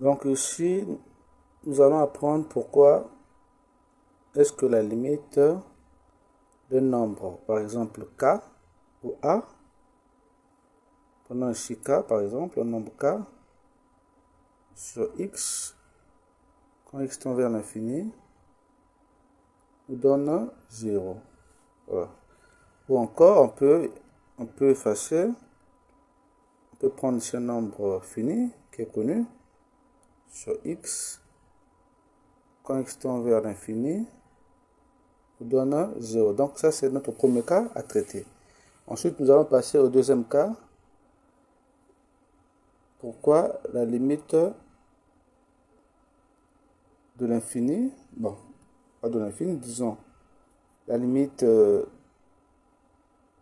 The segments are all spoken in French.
Donc ici, nous allons apprendre pourquoi est-ce que la limite d'un nombre, par exemple k ou a, prenons ici k par exemple, le nombre k sur x, quand x tend vers l'infini, nous donne 0. Voilà. Ou encore, on peut effacer, on peut prendre ici un nombre fini qui est connu sur x, quand x tend vers l'infini, nous donne 0. Donc ça, c'est notre premier cas à traiter. Ensuite, nous allons passer au deuxième cas. Pourquoi la limite de l'infini, bon, pas de l'infini, disons, la limite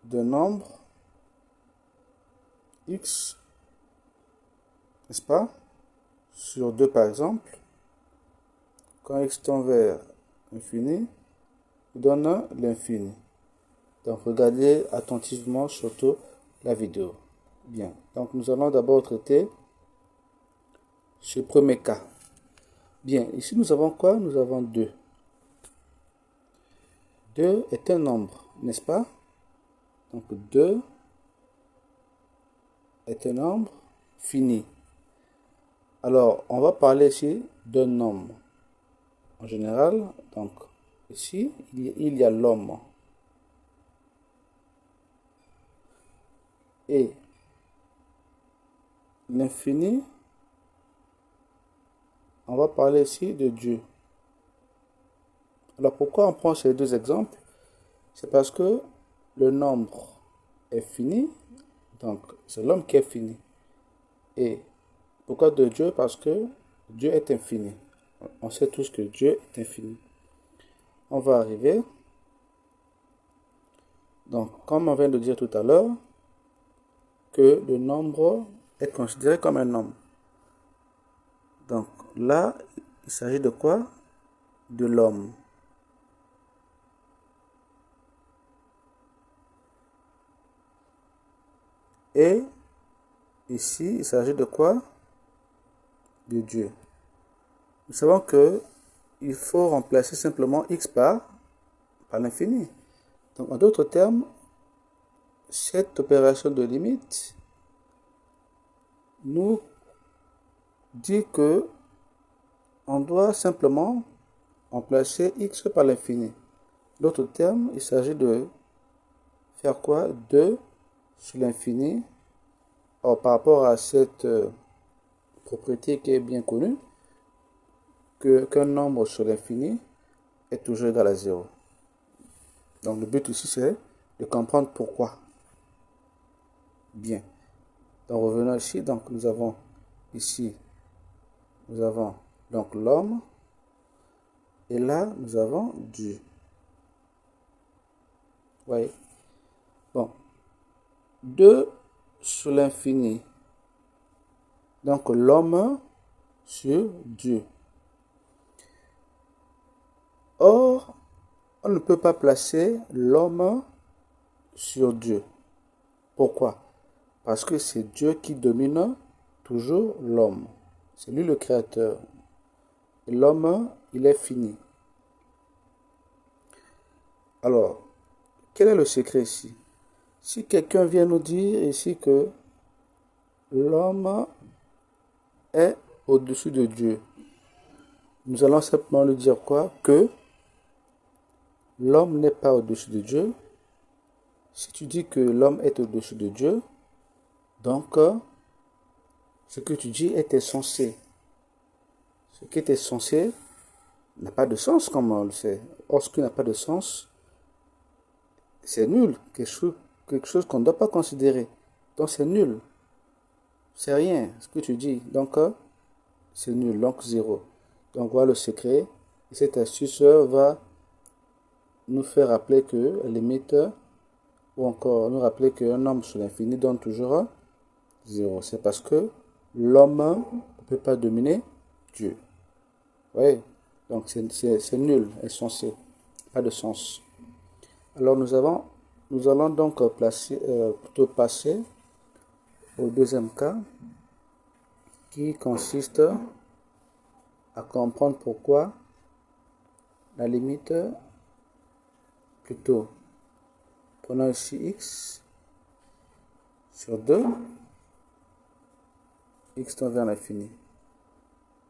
d'un nombre x, n'est-ce pas, sur 2 par exemple, quand x tend vers l'infini, donne l'infini. Donc regardez attentivement surtout la vidéo. Bien, donc nous allons d'abord traiter ce premier cas. Bien, ici nous avons quoi? Nous avons 2. 2 est un nombre, n'est-ce pas? Donc 2 est un nombre fini. Alors, on va parler ici d'un nombre. En général, donc ici, il y a l'homme. Et l'infini, on va parler ici de Dieu. Alors pourquoi on prend ces deux exemples? C'est parce que le nombre est fini, donc c'est l'homme qui est fini. Et pourquoi de Dieu? Parce que Dieu est infini. On sait tous que Dieu est infini. On va arriver. Donc, comme on vient de dire tout à l'heure, que le nombre est considéré comme un nombre. Donc là, il s'agit de quoi? De l'homme. Et ici, il s'agit de quoi? De Dieu. Nous savons que il faut remplacer simplement x par l'infini. Donc en d'autres termes, cette opération de limite nous dit que on doit simplement remplacer x par l'infini. D'autres termes, il s'agit de faire quoi? 2 sur l'infini. Or, par rapport à cette propriété qui est bien connue, qu'un nombre sur l'infini est toujours égal à 0. Donc le but ici, c'est de comprendre pourquoi. Bien. Donc revenons ici. Donc nous avons ici, nous avons donc l'homme. Et là, nous avons Dieu. Oui. Bon. 2 sur l'infini. Donc l'homme sur Dieu. Or, on ne peut pas placer l'homme sur Dieu. Pourquoi? Parce que c'est Dieu qui domine toujours l'homme. C'est lui le créateur. Et l'homme, il est fini. Alors, quel est le secret ici? Si quelqu'un vient nous dire ici que l'homme est au-dessus de Dieu, nous allons simplement lui dire quoi? Que l'homme n'est pas au-dessus de Dieu. Si tu dis que l'homme est au-dessus de Dieu, donc ce que tu dis est insensé. Ce qui est insensé n'a pas de sens, comme on le sait. Or, ce qui n'a pas de sens, c'est nul. Quelque chose qu'on ne doit pas considérer. Donc, c'est nul. C'est rien, ce que tu dis. Donc, c'est nul. Donc, 0. Donc, voilà le secret. Et cette astuce va nous faire rappeler que la limite, ou encore nous rappeler qu'un nombre sur l'infini donne toujours 0. C'est parce que l'homme ne peut pas dominer Dieu. Oui, donc c'est nul, insensé, pas de sens. Alors nous allons donc plutôt passer au deuxième cas qui consiste à comprendre pourquoi la limite, plutôt, prenons ici x sur 2, x tend vers l'infini.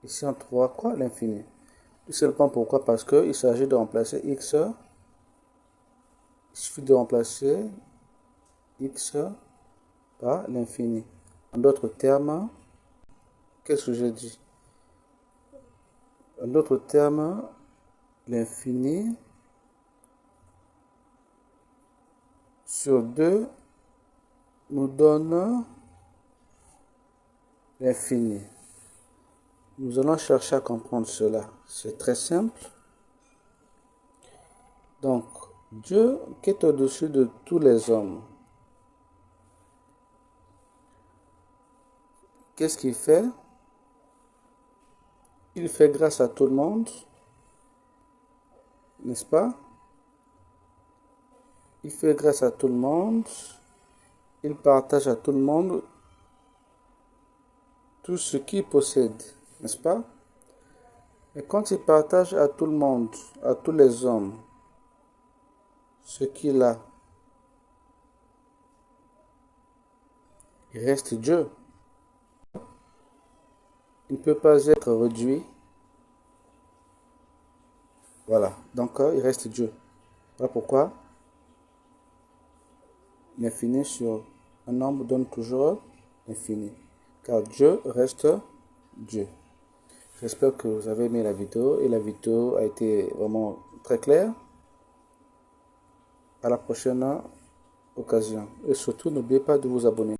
Ici on trouvera quoi? L'infini. Tout simplement pourquoi? Parce qu'il s'agit de remplacer x, il suffit de remplacer x par l'infini. En d'autres termes, qu'est-ce que j'ai dit? En d'autres termes, l'infini sur 2 nous donne l'infini. Nous allons chercher à comprendre cela. C'est très simple. Donc, Dieu qui est au-dessus de tous les hommes, qu'est-ce qu'il fait? Il fait grâce à tout le monde, n'est-ce pas? Il fait grâce à tout le monde. Il partage à tout le monde tout ce qu'il possède, n'est-ce pas? Et quand il partage à tout le monde, à tous les hommes, ce qu'il a, il reste Dieu. Il ne peut pas être réduit. Voilà, donc il reste Dieu. Voilà pourquoi l'infini sur un nombre donne toujours l'infini. Car Dieu reste Dieu. J'espère que vous avez aimé la vidéo et la vidéo a été vraiment très claire. À la prochaine occasion. Et surtout, n'oubliez pas de vous abonner.